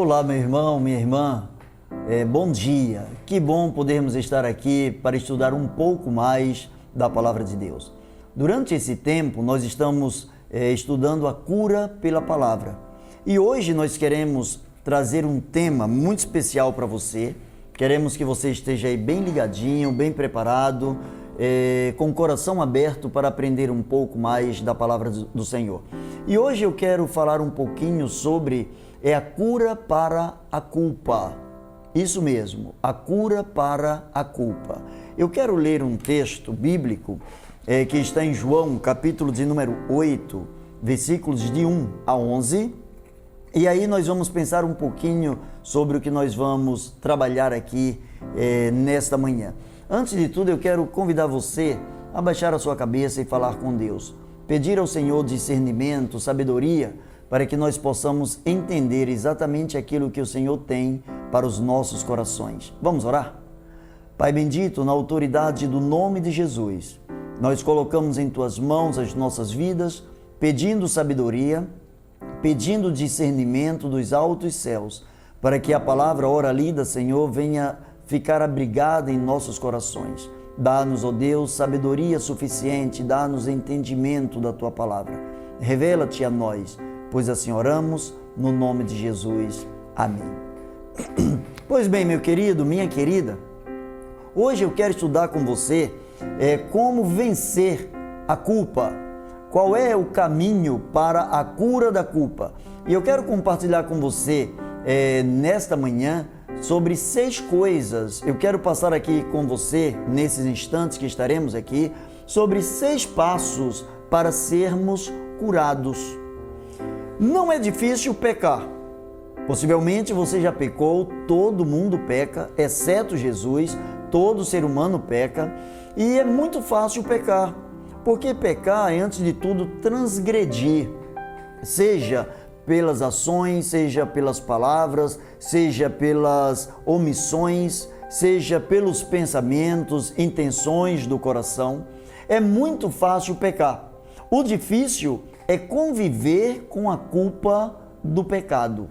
Olá, meu irmão, minha irmã, bom dia. Que bom podermos estar aqui para estudar um pouco mais da Palavra de Deus. Durante esse tempo, nós estamos estudando a cura pela Palavra. E hoje nós queremos trazer um tema muito especial para você. Queremos que você esteja aí bem ligadinho, bem preparado, com o coração aberto para aprender um pouco mais da Palavra do Senhor. E hoje eu quero falar um pouquinho sobre a cura para a culpa. Isso mesmo, a cura para a culpa. Eu quero ler um texto bíblico que está em João, capítulo de número 8, versículos de 1 a 11. E aí nós vamos pensar um pouquinho sobre o que nós vamos trabalhar aqui nesta manhã. Antes de tudo, eu quero convidar você a baixar a sua cabeça e falar com Deus. Pedir ao Senhor discernimento, sabedoria, para que nós possamos entender exatamente aquilo que o Senhor tem para os nossos corações. Vamos orar? Pai bendito, na autoridade do nome de Jesus, nós colocamos em Tuas mãos as nossas vidas, pedindo sabedoria, pedindo discernimento dos altos céus, para que a palavra ora lida, Senhor, venha ficar abrigada em nossos corações. Dá-nos, ó Deus, sabedoria suficiente, dá-nos entendimento da Tua palavra. Revela-te a nós, pois assim oramos, no nome de Jesus. Amém. Pois bem, meu querido, minha querida, hoje eu quero estudar com você como vencer a culpa. Qual é o caminho para a cura da culpa? E eu quero compartilhar com você nesta manhã sobre 6 coisas. Eu quero passar aqui com você, nesses instantes que estaremos aqui, sobre 6 passos para sermos curados. Não é difícil pecar. Possivelmente você já pecou, todo mundo peca, exceto Jesus, todo ser humano peca, e é muito fácil pecar, porque pecar é, antes de tudo, transgredir, seja pelas ações, seja pelas palavras, seja pelas omissões, seja pelos pensamentos, intenções do coração. É muito fácil pecar. O difícil é conviver com a culpa do pecado.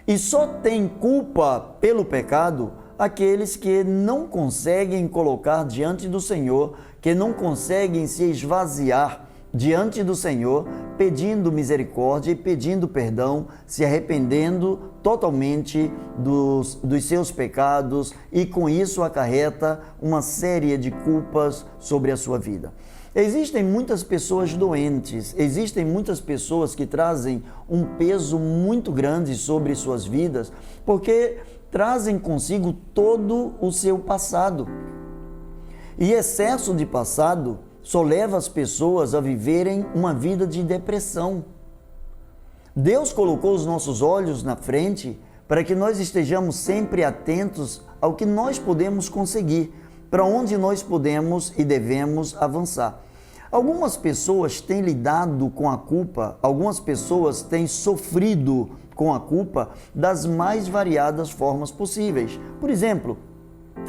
E só tem culpa pelo pecado aqueles que não conseguem colocar diante do Senhor, que não conseguem se esvaziar diante do Senhor, pedindo misericórdia e pedindo perdão, se arrependendo totalmente dos seus pecados, e com isso acarreta uma série de culpas sobre a sua vida. Existem muitas pessoas doentes, existem muitas pessoas que trazem um peso muito grande sobre suas vidas, porque trazem consigo todo o seu passado. E excesso de passado só leva as pessoas a viverem uma vida de depressão. Deus colocou os nossos olhos na frente para que nós estejamos sempre atentos ao que nós podemos conseguir, para onde nós podemos e devemos avançar. Algumas pessoas têm lidado com a culpa, algumas pessoas têm sofrido com a culpa das mais variadas formas possíveis. Por exemplo,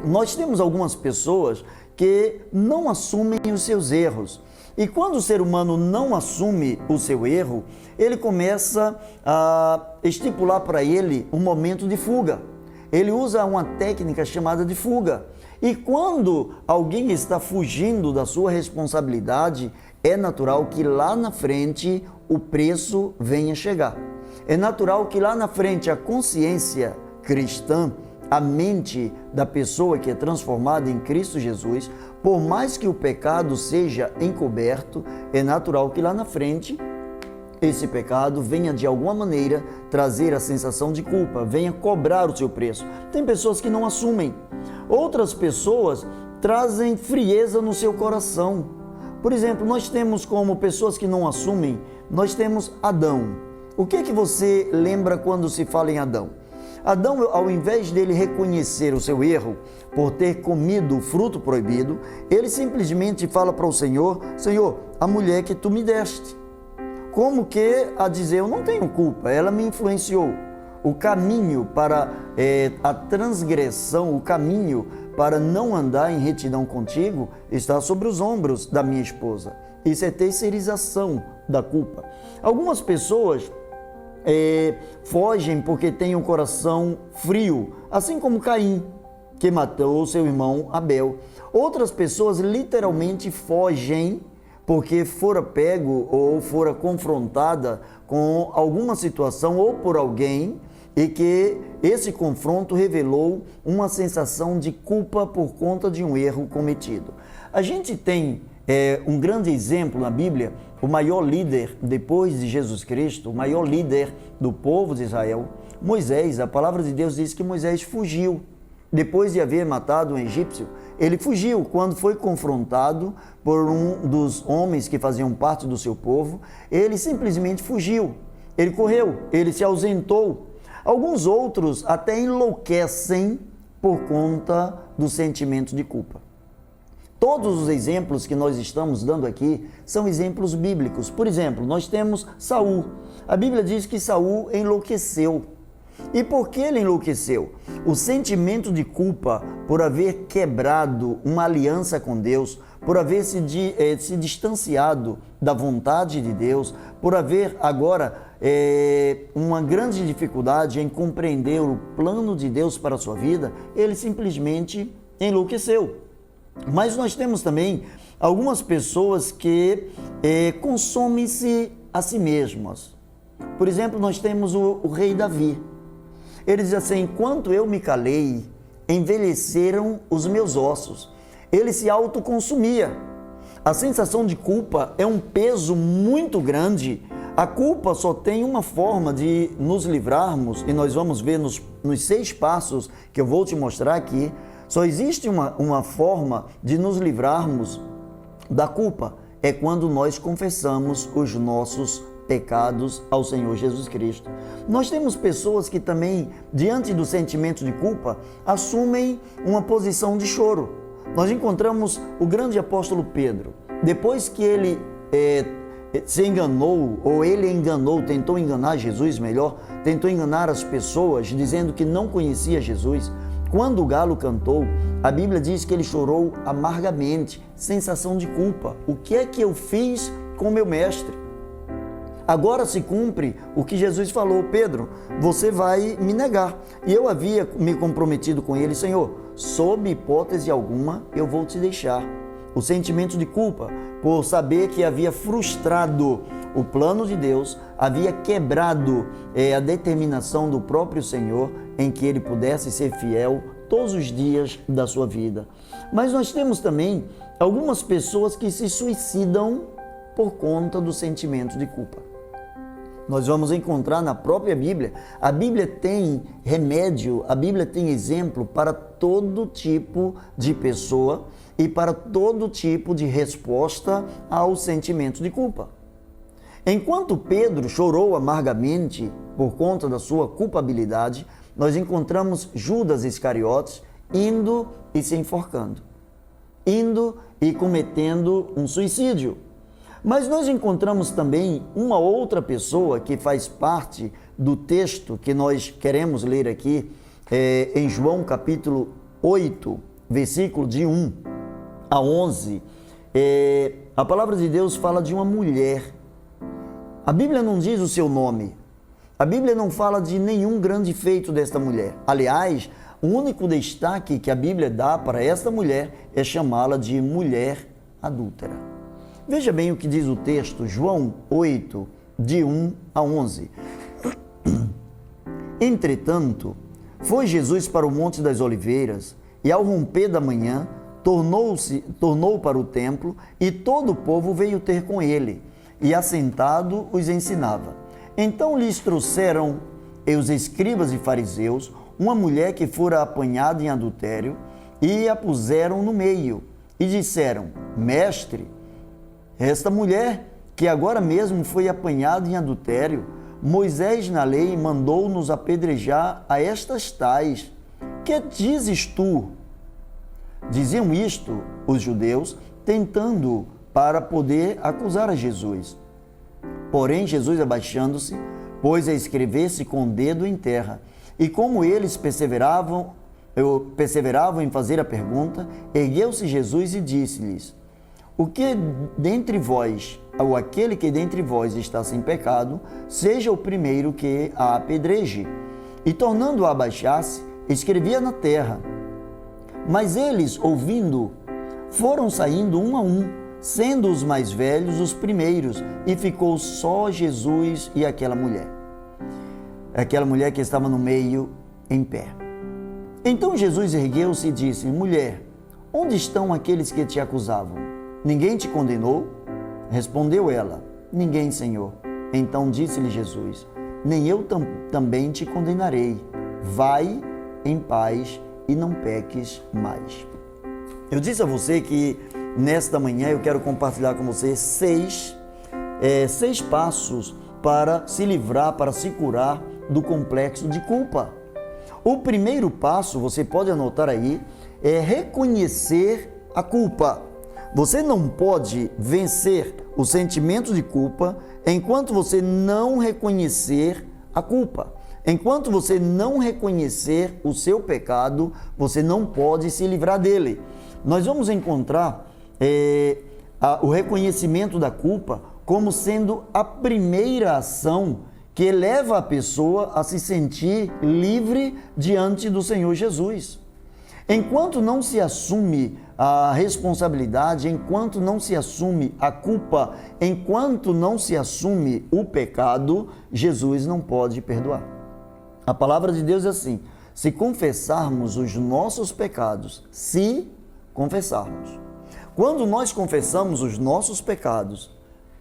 nós temos algumas pessoas que não assumem os seus erros. E quando o ser humano não assume o seu erro, ele começa a estipular para ele um momento de fuga. Ele usa uma técnica chamada de fuga. E quando alguém está fugindo da sua responsabilidade, é natural que lá na frente o preço venha chegar. É natural que lá na frente a consciência cristã, a mente da pessoa que é transformada em Cristo Jesus, por mais que o pecado seja encoberto, é natural que lá na frente esse pecado venha de alguma maneira trazer a sensação de culpa, venha cobrar o seu preço. Tem pessoas que não assumem, outras pessoas trazem frieza no seu coração. Por exemplo, nós temos como pessoas que não assumem, nós temos Adão. O que você lembra quando se fala em Adão? Adão, ao invés dele reconhecer o seu erro por ter comido o fruto proibido, ele simplesmente fala para o Senhor: Senhor, a mulher que tu me deste. Como que a dizer, eu não tenho culpa, ela me influenciou. O caminho para a transgressão, o caminho para não andar em retidão contigo, está sobre os ombros da minha esposa. Isso é terceirização da culpa. Algumas pessoas fogem porque têm um coração frio, assim como Caim, que matou seu irmão Abel. Outras pessoas literalmente fogem porque fora pego ou fora confrontada com alguma situação ou por alguém e que esse confronto revelou uma sensação de culpa por conta de um erro cometido. A gente tem um grande exemplo na Bíblia, o maior líder depois de Jesus Cristo, o maior líder do povo de Israel, Moisés. A palavra de Deus diz que Moisés fugiu. Depois de haver matado um egípcio, ele fugiu quando foi confrontado por um dos homens que faziam parte do seu povo. Ele simplesmente fugiu, ele correu, ele se ausentou. Alguns outros até enlouquecem por conta do sentimento de culpa. Todos os exemplos que nós estamos dando aqui são exemplos bíblicos. Por exemplo, nós temos Saul. A Bíblia diz que Saul enlouqueceu. E por que ele enlouqueceu? O sentimento de culpa por haver quebrado uma aliança com Deus, por haver se distanciado da vontade de Deus, por haver agora uma grande dificuldade em compreender o plano de Deus para a sua vida, ele simplesmente enlouqueceu. Mas nós temos também algumas pessoas que consomem-se a si mesmas. Por exemplo, nós temos o rei Davi. Ele diz assim: enquanto eu me calei, envelheceram os meus ossos. Ele se autoconsumia. A sensação de culpa é um peso muito grande. A culpa só tem uma forma de nos livrarmos, e nós vamos ver nos 6 passos que eu vou te mostrar aqui. Só existe uma forma de nos livrarmos da culpa, é quando nós confessamos os nossos pecados ao Senhor Jesus Cristo. Nós temos pessoas que também, diante do sentimento de culpa, assumem uma posição de choro. Nós encontramos o grande apóstolo Pedro. Depois que ele se enganou, ou ele enganou, tentou enganar Jesus, melhor, tentou enganar as pessoas, dizendo que não conhecia Jesus. Quando o galo cantou, a Bíblia diz que ele chorou amargamente, sensação de culpa. O que é que eu fiz com meu mestre? Agora se cumpre o que Jesus falou: Pedro, você vai me negar. E eu havia me comprometido com ele: Senhor, sob hipótese alguma, eu vou te deixar. O sentimento de culpa por saber que havia frustrado o plano de Deus, havia quebrado a determinação do próprio Senhor em que ele pudesse ser fiel todos os dias da sua vida. Mas nós temos também algumas pessoas que se suicidam por conta do sentimento de culpa. Nós vamos encontrar na própria Bíblia. A Bíblia tem remédio, a Bíblia tem exemplo para todo tipo de pessoa e para todo tipo de resposta ao sentimento de culpa. Enquanto Pedro chorou amargamente por conta da sua culpabilidade, nós encontramos Judas Iscariotes indo e se enforcando, indo e cometendo um suicídio. Mas nós encontramos também uma outra pessoa que faz parte do texto que nós queremos ler aqui, em João capítulo 8, versículo de 1 a 11. A palavra de Deus fala de uma mulher. A Bíblia não diz o seu nome. A Bíblia não fala de nenhum grande feito desta mulher. Aliás, o único destaque que a Bíblia dá para esta mulher é chamá-la de mulher adúltera. Veja bem o que diz o texto, João 8, de 1 a 11. Entretanto, foi para o Monte das Oliveiras, e ao romper da manhã, tornou para o templo, e todo o povo veio ter com ele, e assentado os ensinava. Então lhes trouxeram os escribas e fariseus uma mulher que fora apanhada em adultério, e a puseram no meio, e disseram: Mestre, esta mulher, que agora mesmo foi apanhada em adultério, Moisés na lei mandou-nos apedrejar a estas tais. Que dizes tu? Diziam isto os judeus, tentando para poder acusar a Jesus. Porém, Jesus, abaixando-se, pôs a escrever-se com o dedo em terra. E como eles perseveravam em fazer a pergunta, ergueu-se Jesus e disse-lhes: o que dentre vós, ou aquele que dentre vós está sem pecado, seja o primeiro que a apedreje. E tornando-a a abaixar-se, escrevia na terra. Mas eles, ouvindo, foram saindo um a um, sendo os mais velhos os primeiros, e ficou só Jesus e aquela mulher que estava no meio, em pé. Então Jesus ergueu-se e disse: Mulher, onde estão aqueles que te acusavam? Ninguém te condenou? Respondeu ela: Ninguém, Senhor. Então disse-lhe Jesus: Nem eu também te condenarei. Vai em paz e não peques mais. Eu disse a você que nesta manhã eu quero compartilhar com você seis passos para se livrar, para se curar do complexo de culpa. O primeiro passo, você pode anotar aí, é reconhecer a culpa. Você não pode vencer o sentimento de culpa enquanto você não reconhecer a culpa. Enquanto você não reconhecer o seu pecado, você não pode se livrar dele. Nós vamos encontrar o reconhecimento da culpa como sendo a primeira ação que leva a pessoa a se sentir livre diante do Senhor Jesus. Enquanto não se assume a responsabilidade, enquanto não se assume a culpa, enquanto não se assume o pecado, Jesus não pode perdoar. A palavra de Deus é assim: se confessarmos os nossos pecados, se confessarmos. Quando nós confessamos os nossos pecados,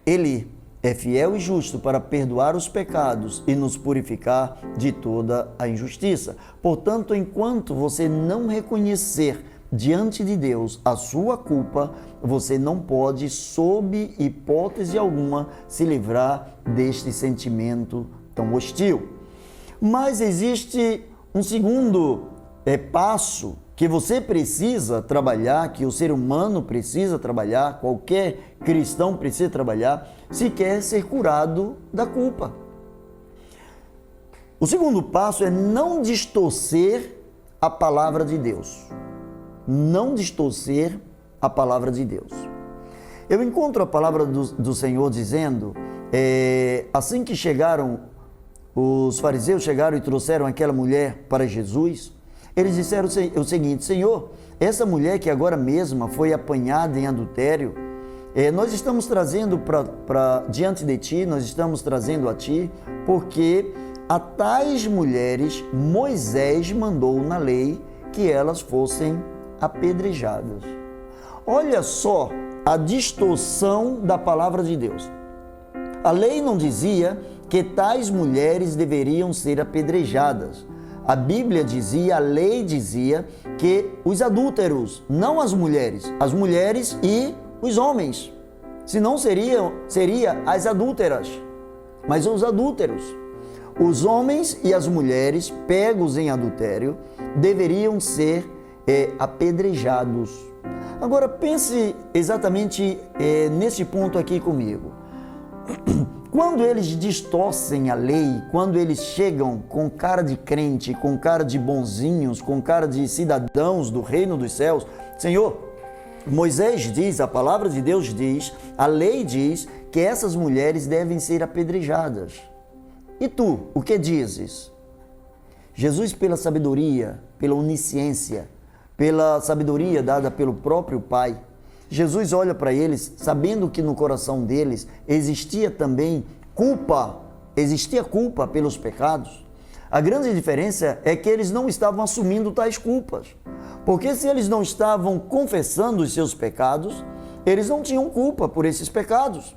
Ele é fiel e justo para perdoar os pecados e nos purificar de toda a injustiça. Portanto, enquanto você não reconhecer diante de Deus a sua culpa, você não pode, sob hipótese alguma, se livrar deste sentimento tão hostil. Mas existe um segundo passo que você precisa trabalhar, que o ser humano precisa trabalhar, qualquer cristão precisa trabalhar, se quer ser curado da culpa. O segundo passo é não distorcer a palavra de Deus. Não distorcer a palavra de Deus. Eu encontro a palavra do Senhor dizendo, assim que os fariseus chegaram e trouxeram aquela mulher para Jesus, eles disseram o seguinte: Senhor, essa mulher que agora mesma foi apanhada em adultério, nós estamos trazendo para diante de Ti, nós estamos trazendo a Ti, porque a tais mulheres Moisés mandou na lei que elas fossem apedrejadas. Olha só a distorção da palavra de Deus. A lei não dizia que tais mulheres deveriam ser apedrejadas. A Bíblia dizia, a lei dizia que os adúlteros, não as mulheres e os homens, senão seria as adúlteras, mas os adúlteros. Os homens e as mulheres pegos em adultério deveriam ser apedrejados. Agora pense exatamente nesse ponto aqui comigo. Quando eles distorcem a lei, quando eles chegam com cara de crente, com cara de bonzinhos, com cara de cidadãos do reino dos céus, Senhor, Moisés diz, a palavra de Deus diz, a lei diz que essas mulheres devem ser apedrejadas. E tu, o que dizes? Jesus, pela sabedoria, pela onisciência, pela sabedoria dada pelo próprio Pai, Jesus olha para eles, sabendo que no coração deles existia também culpa pelos pecados. A grande diferença é que eles não estavam assumindo tais culpas. Porque se eles não estavam confessando os seus pecados, eles não tinham culpa por esses pecados.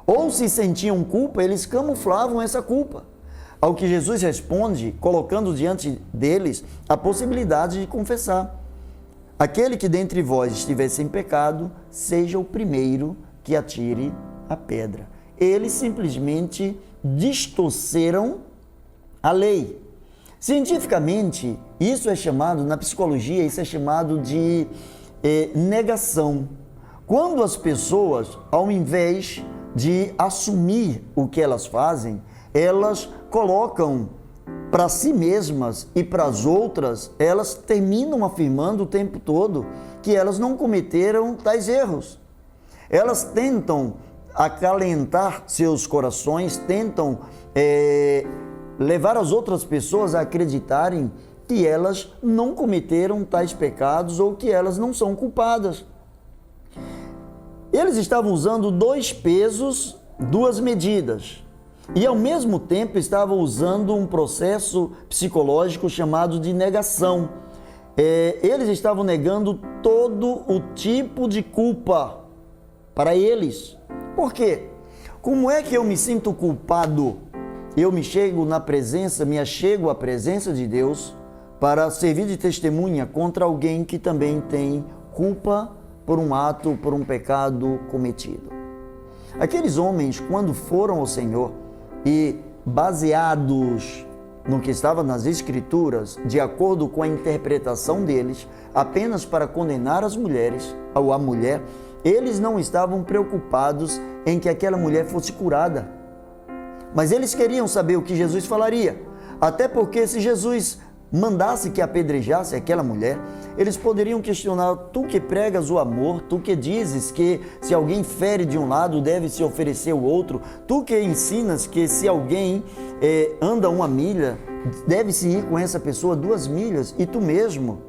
Ou se sentiam culpa, eles camuflavam essa culpa. Ao que Jesus responde, colocando diante deles a possibilidade de confessar. Aquele que dentre vós estiver sem pecado, seja o primeiro que atire a pedra. Eles simplesmente distorceram a lei. Cientificamente, isso é chamado, na psicologia, isso é chamado de negação. Quando as pessoas, ao invés de assumir o que elas fazem, elas colocam para si mesmas e para as outras, elas terminam afirmando o tempo todo que elas não cometeram tais erros. Elas tentam acalentar seus corações, tentam levar as outras pessoas a acreditarem que elas não cometeram tais pecados ou que elas não são culpadas. Eles estavam usando 2 pesos, 2 medidas. E ao mesmo tempo estavam usando um processo psicológico chamado de negação. Eles estavam negando todo o tipo de culpa para eles. Por quê? Como é que eu me sinto culpado? Eu me achego à presença de Deus para servir de testemunha contra alguém que também tem culpa por um ato, por um pecado cometido. Aqueles homens, quando foram ao Senhor e baseados no que estava nas Escrituras, de acordo com a interpretação deles, apenas para condenar as mulheres, ou a mulher, eles não estavam preocupados em que aquela mulher fosse curada. Mas eles queriam saber o que Jesus falaria. Até porque se Jesus mandasse que apedrejasse aquela mulher, eles poderiam questionar: tu que pregas o amor, tu que dizes que se alguém fere de um lado deve se oferecer o outro, tu que ensinas que se alguém anda 1 milha, deve-se ir com essa pessoa 2 milhas, e tu mesmo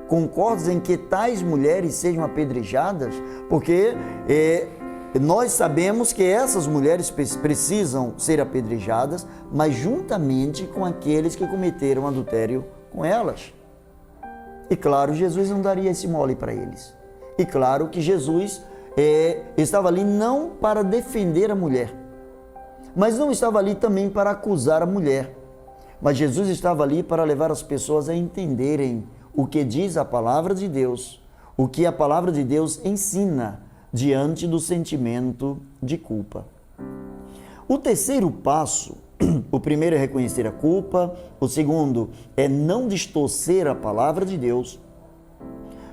concordas em que tais mulheres sejam apedrejadas? Porque nós sabemos que essas mulheres precisam ser apedrejadas, mas juntamente com aqueles que cometeram adultério com elas. E claro, Jesus não daria esse mole para eles. E claro que Jesus estava ali não para defender a mulher, mas não estava ali também para acusar a mulher. Mas Jesus estava ali para levar as pessoas a entenderem o que diz a palavra de Deus, o que a palavra de Deus ensina diante do sentimento de culpa. O terceiro passo, o primeiro é reconhecer a culpa, o segundo é não distorcer a palavra de Deus,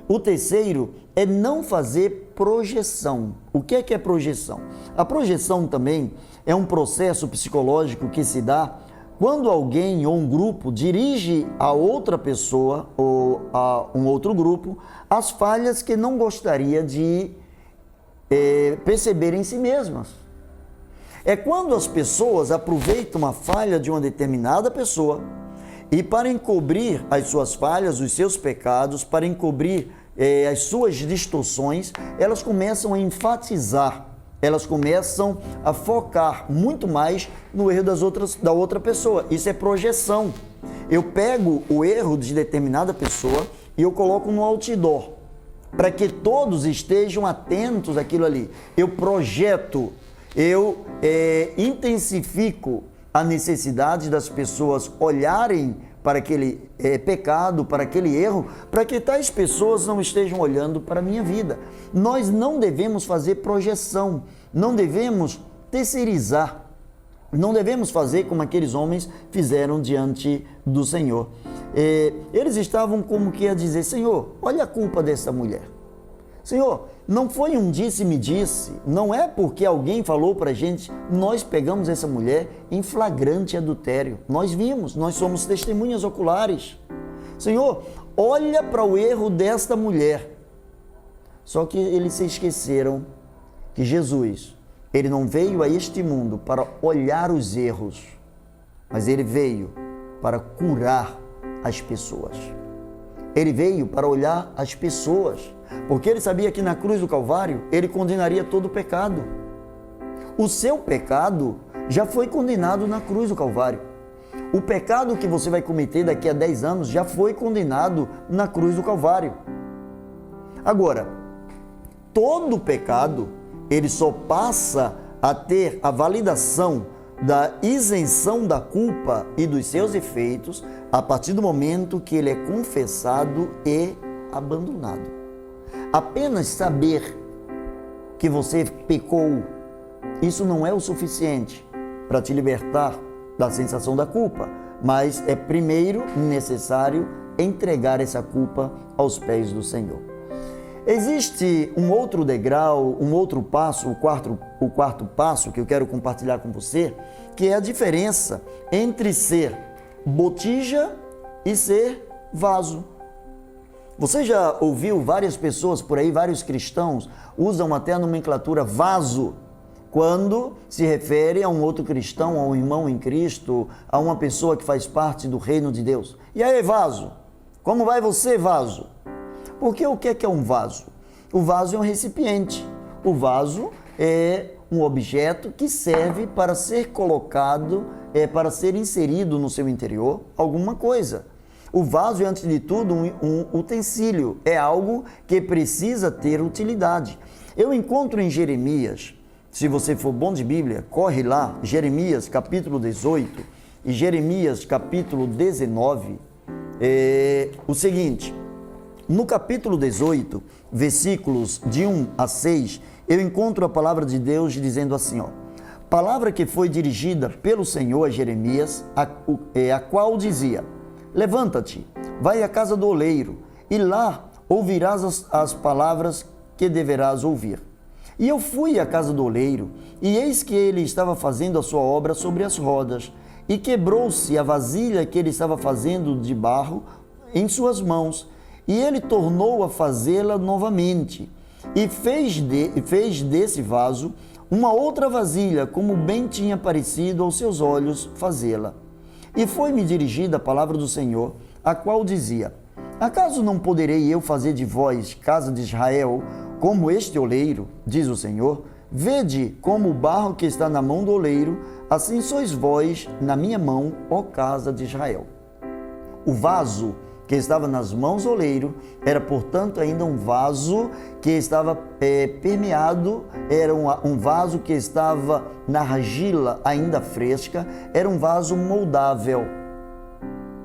o terceiro é não fazer projeção. O que é projeção? A projeção também é um processo psicológico que se dá quando alguém ou um grupo dirige a outra pessoa ou a um outro grupo as falhas que não gostaria de perceber em si mesmas. É quando as pessoas aproveitam a falha de uma determinada pessoa e, para encobrir as suas falhas, os seus pecados, para encobrir as suas distorções, elas começam a enfatizar, elas começam a focar muito mais no erro da outra pessoa. Isso é projeção. Eu pego o erro de determinada pessoa e eu coloco no outdoor, para que todos estejam atentos àquilo ali. Eu projeto, eu intensifico a necessidade das pessoas olharem para aquele pecado, para aquele erro, para que tais pessoas não estejam olhando para a minha vida. Nós não devemos fazer projeção, não devemos terceirizar, não devemos fazer como aqueles homens fizeram diante do Senhor. Eles estavam como que a dizer: Senhor, olha a culpa dessa mulher. Senhor, não foi um disse-me-disse, não é porque alguém falou para a gente, nós pegamos essa mulher em flagrante adultério. Nós vimos, nós somos testemunhas oculares. Senhor, olha para o erro desta mulher. Só que eles se esqueceram que Jesus, ele não veio a este mundo para olhar os erros, mas ele veio para curar as pessoas. Ele veio para olhar as pessoas, porque ele sabia que na cruz do Calvário ele condenaria todo o pecado. O seu pecado já foi condenado na cruz do Calvário. O pecado que você vai cometer daqui a 10 anos já foi condenado na cruz do Calvário. Agora, todo pecado, ele só passa a ter a validação da isenção da culpa e dos seus efeitos a partir do momento que ele é confessado e abandonado. Apenas saber que você pecou, isso não é o suficiente para te libertar da sensação da culpa, mas é primeiro necessário entregar essa culpa aos pés do Senhor. Existe um outro degrau, um outro passo, o quarto passo que eu quero compartilhar com você, que é a diferença entre ser botija e ser vaso. Você já ouviu várias pessoas por aí, vários cristãos, usam até a nomenclatura vaso, quando se refere a um outro cristão, a um irmão em Cristo, a uma pessoa que faz parte do reino de Deus. E aí, vaso? Como vai você, vaso? Porque o que é um vaso? O vaso é um recipiente. O vaso é um objeto que serve para ser colocado, para ser inserido no seu interior alguma coisa. O vaso é, antes de tudo, um utensílio. É algo que precisa ter utilidade. Eu encontro em Jeremias, se você for bom de Bíblia, corre lá, Jeremias capítulo 18 e Jeremias capítulo 19, o seguinte: no capítulo 18, versículos de 1 a 6, eu encontro a palavra de Deus dizendo assim, palavra que foi dirigida pelo Senhor a Jeremias, a qual dizia: levanta-te, vai à casa do oleiro, e lá ouvirás as palavras que deverás ouvir. E eu fui à casa do oleiro, e eis que ele estava fazendo a sua obra sobre as rodas, e quebrou-se a vasilha que ele estava fazendo de barro em suas mãos, e ele tornou a fazê-la novamente, e fez desse vaso uma outra vasilha, como bem tinha parecido aos seus olhos fazê-la. E foi-me dirigida a palavra do Senhor, a qual dizia: acaso não poderei eu fazer de vós, casa de Israel, como este oleiro, diz o Senhor? Vede como o barro que está na mão do oleiro, assim sois vós na minha mão, ó casa de Israel. O vaso que estava nas mãos do oleiro era, portanto, ainda um vaso que estava permeado, era um vaso que estava na argila ainda fresca, era um vaso moldável.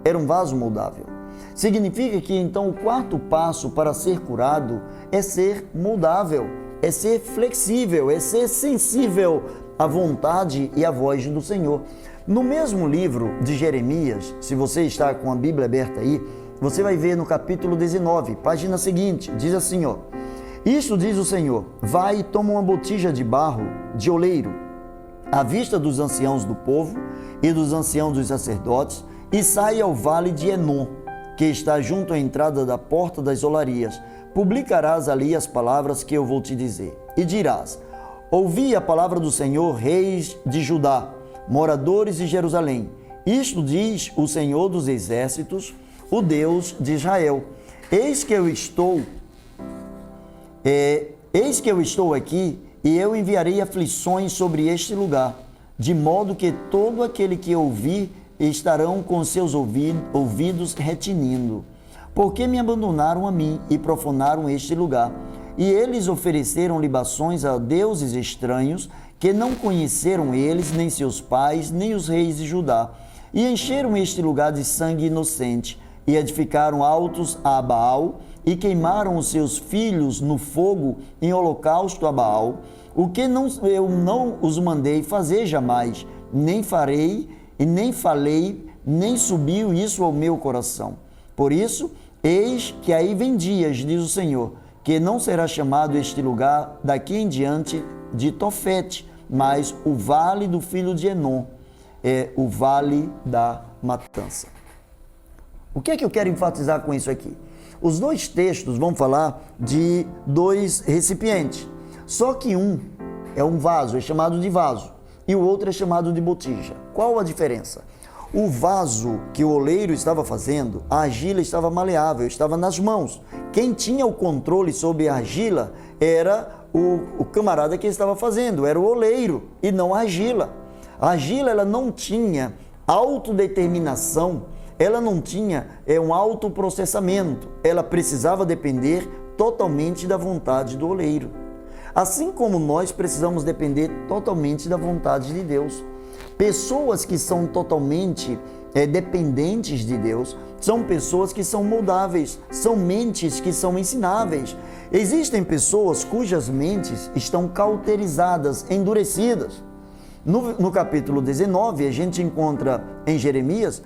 Era um vaso moldável. Significa que, então, o quarto passo para ser curado é ser moldável, é ser flexível, é ser sensível à vontade e à voz do Senhor. No mesmo livro de Jeremias, se você está com a Bíblia aberta aí, você vai ver no capítulo 19, página seguinte, diz assim, isto diz o Senhor: vai e toma uma botija de barro de oleiro, à vista dos anciãos do povo e dos anciãos dos sacerdotes, e sai ao vale de Enom, que está junto à entrada da porta das olarias. Publicarás ali as palavras que eu vou te dizer, e dirás: ouvi a palavra do Senhor, reis de Judá, moradores de Jerusalém. Isto diz o Senhor dos exércitos, o Deus de Israel: eis que eu estou aqui, e eu enviarei aflições sobre este lugar, de modo que todo aquele que ouvir estarão com seus ouvidos retinindo. Porque me abandonaram a mim e profanaram este lugar, e eles ofereceram libações a deuses estranhos, que não conheceram eles, nem seus pais, nem os reis de Judá, e encheram este lugar de sangue inocente, e edificaram altos a Baal, e queimaram os seus filhos no fogo em holocausto a Baal, o que eu não os mandei fazer jamais, nem farei, e nem falei, nem subiu isso ao meu coração. Por isso, eis que aí vem dias, diz o Senhor, que não será chamado este lugar daqui em diante de Tofete, mas o vale do filho de Enom, é o vale da matança. O que é que eu quero enfatizar com isso aqui? Os dois textos vão falar de dois recipientes, só que um é um vaso, é chamado de vaso, e o outro é chamado de botija. Qual a diferença? O vaso que o oleiro estava fazendo, a argila estava maleável, estava nas mãos. Quem tinha o controle sobre a argila era o camarada que estava fazendo, era o oleiro e não a argila. A argila, ela não tinha autodeterminação, ela não tinha um autoprocessamento, ela precisava depender totalmente da vontade do oleiro. Assim como nós precisamos depender totalmente da vontade de Deus. Pessoas que são totalmente dependentes de Deus são pessoas que são moldáveis, são mentes que são ensináveis. Existem pessoas cujas mentes estão cauterizadas, endurecidas. No capítulo 19, a gente encontra em Jeremias,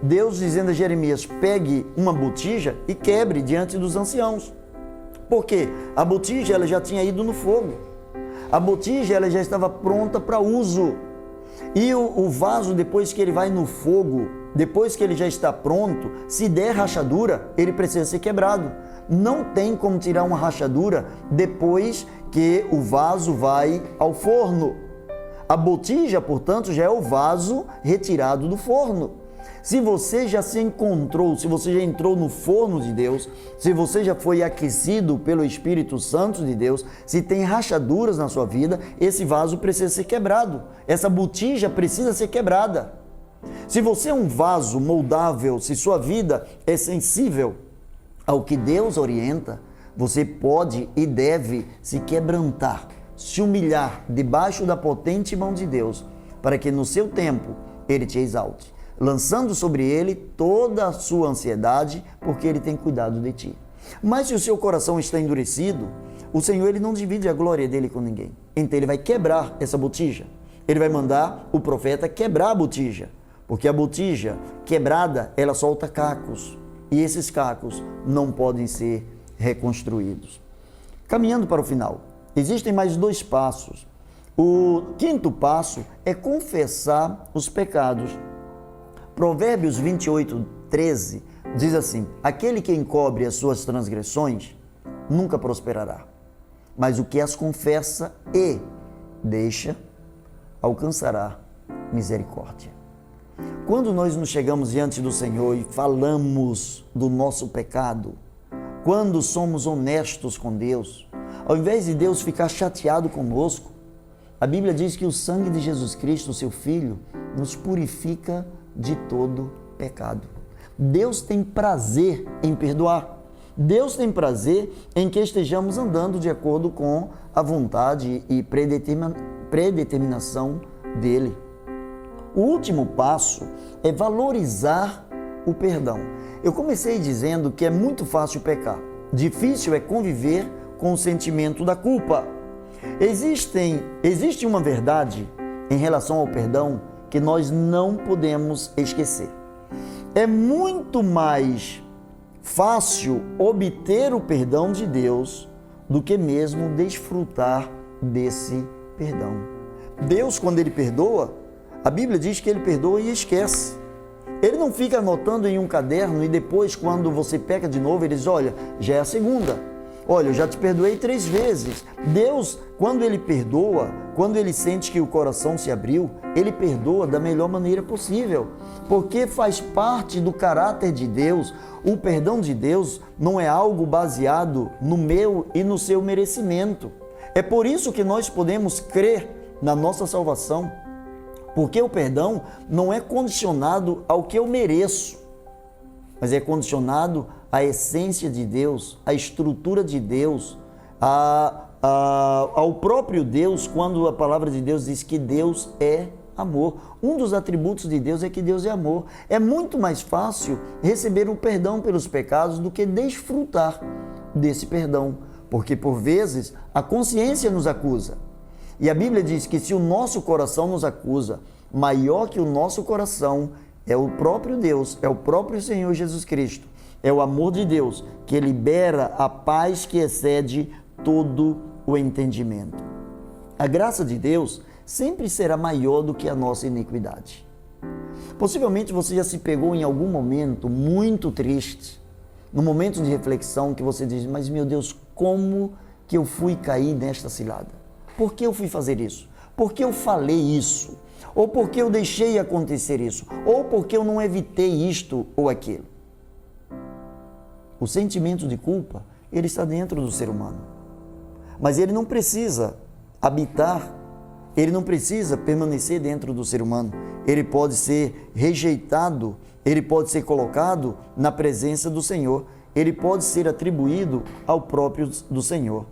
Deus dizendo a Jeremias: pegue uma botija e quebre diante dos anciãos. Por quê? A botija ela já tinha ido no fogo. A botija ela já estava pronta para uso. E o vaso, depois que ele vai no fogo, depois que ele já está pronto, se der rachadura, ele precisa ser quebrado. Não tem como tirar uma rachadura depois que o vaso vai ao forno. A botija, portanto, já é o vaso retirado do forno. Se você já se encontrou, se você já entrou no forno de Deus, se você já foi aquecido pelo Espírito Santo de Deus, se tem rachaduras na sua vida, esse vaso precisa ser quebrado. Essa botija precisa ser quebrada. Se você é um vaso moldável, se sua vida é sensível ao que Deus orienta, você pode e deve se quebrantar, se humilhar debaixo da potente mão de Deus, para que no seu tempo Ele te exalte, lançando sobre Ele toda a sua ansiedade, porque Ele tem cuidado de ti. Mas se o seu coração está endurecido, o Senhor Ele não divide a glória dEle com ninguém. Então Ele vai quebrar essa botija. Ele vai mandar o profeta quebrar a botija, porque a botija quebrada, ela solta cacos, e esses cacos não podem ser reconstruídos. Caminhando para o final, existem mais 2 passos. O 5º passo é confessar os pecados. Provérbios 28, 13 diz assim: aquele que encobre as suas transgressões nunca prosperará, mas o que as confessa e deixa alcançará misericórdia. Quando nós nos chegamos diante do Senhor e falamos do nosso pecado, quando somos honestos com Deus, ao invés de Deus ficar chateado conosco, a Bíblia diz que o sangue de Jesus Cristo, seu Filho, nos purifica de todo pecado. Deus tem prazer em perdoar. Deus tem prazer em que estejamos andando de acordo com a vontade e predeterminação dEle. O último passo é valorizar o perdão. Eu comecei dizendo que é muito fácil pecar, difícil é conviver com o sentimento da culpa. Existe uma verdade em relação ao perdão que nós não podemos esquecer. É muito mais fácil obter o perdão de Deus do que mesmo desfrutar desse perdão. Deus, quando Ele perdoa, a Bíblia diz que Ele perdoa e esquece. Ele não fica anotando em um caderno e depois, quando você peca de novo, Ele diz: olha, já é a segunda. Olha, eu já te perdoei 3 vezes. Deus, quando Ele perdoa, quando Ele sente que o coração se abriu, Ele perdoa da melhor maneira possível, porque faz parte do caráter de Deus. O perdão de Deus não é algo baseado no meu e no seu merecimento. É por isso que nós podemos crer na nossa salvação, porque o perdão não é condicionado ao que eu mereço, mas é condicionado à essência de Deus, à estrutura de Deus, ao próprio Deus, quando a palavra de Deus diz que Deus é amor. Um dos atributos de Deus é que Deus é amor. É muito mais fácil receber o perdão pelos pecados do que desfrutar desse perdão, porque por vezes a consciência nos acusa. E a Bíblia diz que se o nosso coração nos acusa, maior que o nosso coração é o próprio Deus, é o próprio Senhor Jesus Cristo. É o amor de Deus que libera a paz que excede todo o entendimento. A graça de Deus sempre será maior do que a nossa iniquidade. Possivelmente você já se pegou em algum momento muito triste, num momento de reflexão que você diz: mas meu Deus, como que eu fui cair nesta cilada? Por que eu fui fazer isso? Por que eu falei isso? Ou por que eu deixei acontecer isso? Ou por que eu não evitei isto ou aquilo? O sentimento de culpa, ele está dentro do ser humano. Mas ele não precisa habitar, ele não precisa permanecer dentro do ser humano. Ele pode ser rejeitado, ele pode ser colocado na presença do Senhor. Ele pode ser atribuído ao próprio Senhor.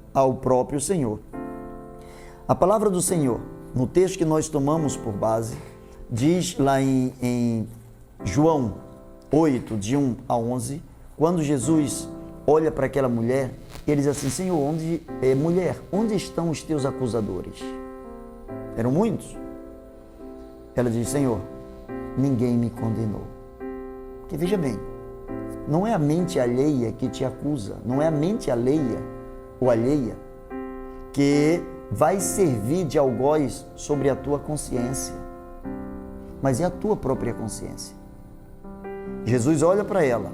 A palavra do Senhor, no texto que nós tomamos por base, diz lá em João 8, de 1 a 11, quando Jesus olha para aquela mulher, ele diz assim: Senhor, mulher, onde estão os teus acusadores? Eram muitos. Ela diz: Senhor, ninguém me condenou. Porque veja bem, não é a mente alheia que te acusa, não é a mente alheia ou alheia que vai servir de algoz sobre a tua consciência, mas é a tua própria consciência. Jesus olha para ela.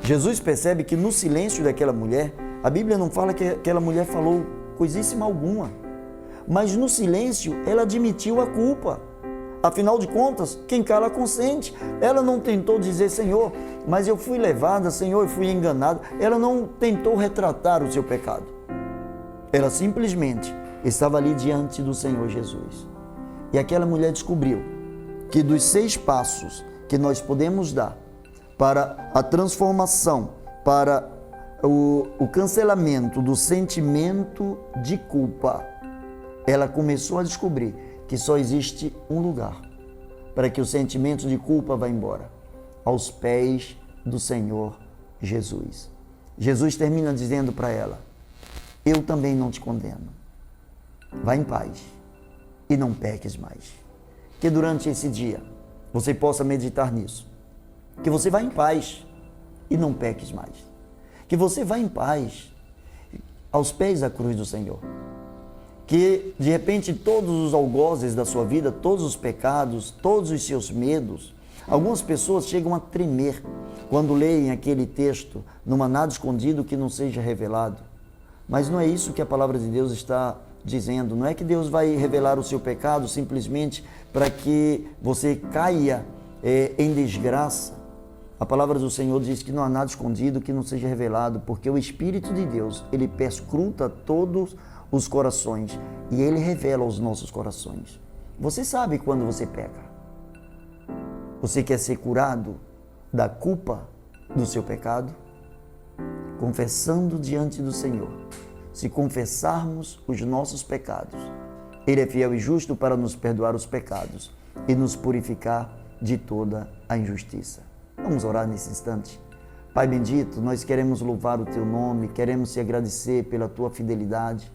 Jesus percebe que no silêncio daquela mulher, a Bíblia não fala que aquela mulher falou coisíssima alguma, mas no silêncio ela admitiu a culpa. Afinal de contas, quem cala consente. Ela não tentou dizer, Senhor, mas eu fui levada, Senhor, eu fui enganada. Ela não tentou retratar o seu pecado. Ela simplesmente estava ali diante do Senhor Jesus. E aquela mulher descobriu que dos 6 passos que nós podemos dar para a transformação, para o cancelamento do sentimento de culpa, ela começou a descobrir que só existe um lugar para que o sentimento de culpa vá embora: aos pés do Senhor Jesus. Jesus termina dizendo para ela: eu também não te condeno. Vá em paz e não peques mais. Que durante esse dia você possa meditar nisso. Que você vá em paz e não peques mais. Que você vá em paz aos pés da cruz do Senhor. Que de repente todos os algozes da sua vida, todos os pecados, todos os seus medos, algumas pessoas chegam a tremer quando leem aquele texto: não há nada escondido que não seja revelado. Mas não é isso que a palavra de Deus está dizendo. Não é que Deus vai revelar o seu pecado simplesmente para que você caia em desgraça. A palavra do Senhor diz que não há nada escondido que não seja revelado, porque o Espírito de Deus, ele perscruta todos os corações e ele revela os nossos corações. Você sabe quando você peca. Você quer ser curado da culpa do seu pecado? Confessando diante do Senhor. Se confessarmos os nossos pecados, Ele é fiel e justo para nos perdoar os pecados e nos purificar de toda a injustiça. Vamos orar nesse instante. Pai bendito, nós queremos louvar o Teu nome, queremos te agradecer pela Tua fidelidade.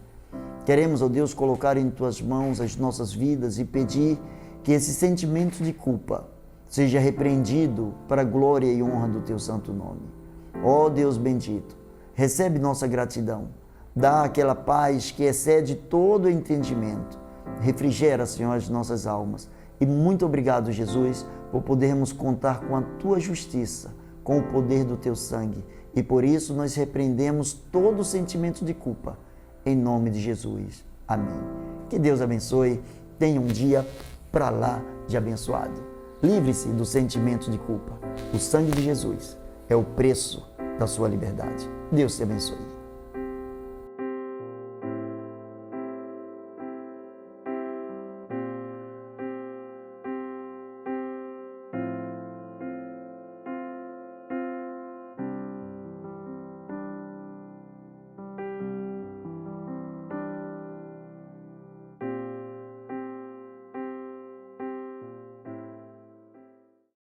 Queremos, ó Deus, colocar em Tuas mãos as nossas vidas e pedir que esse sentimento de culpa seja repreendido para a glória e honra do Teu santo nome. Ó Deus bendito, recebe nossa gratidão, dá aquela paz que excede todo o entendimento, refrigera, Senhor, as nossas almas. E muito obrigado, Jesus, por podermos contar com a Tua justiça, com o poder do Teu sangue. E por isso nós repreendemos todo o sentimento de culpa, em nome de Jesus. Amém. Que Deus abençoe. Tenha um dia para lá de abençoado. Livre-se do sentimento de culpa. O sangue de Jesus é o preço da sua liberdade. Deus te abençoe.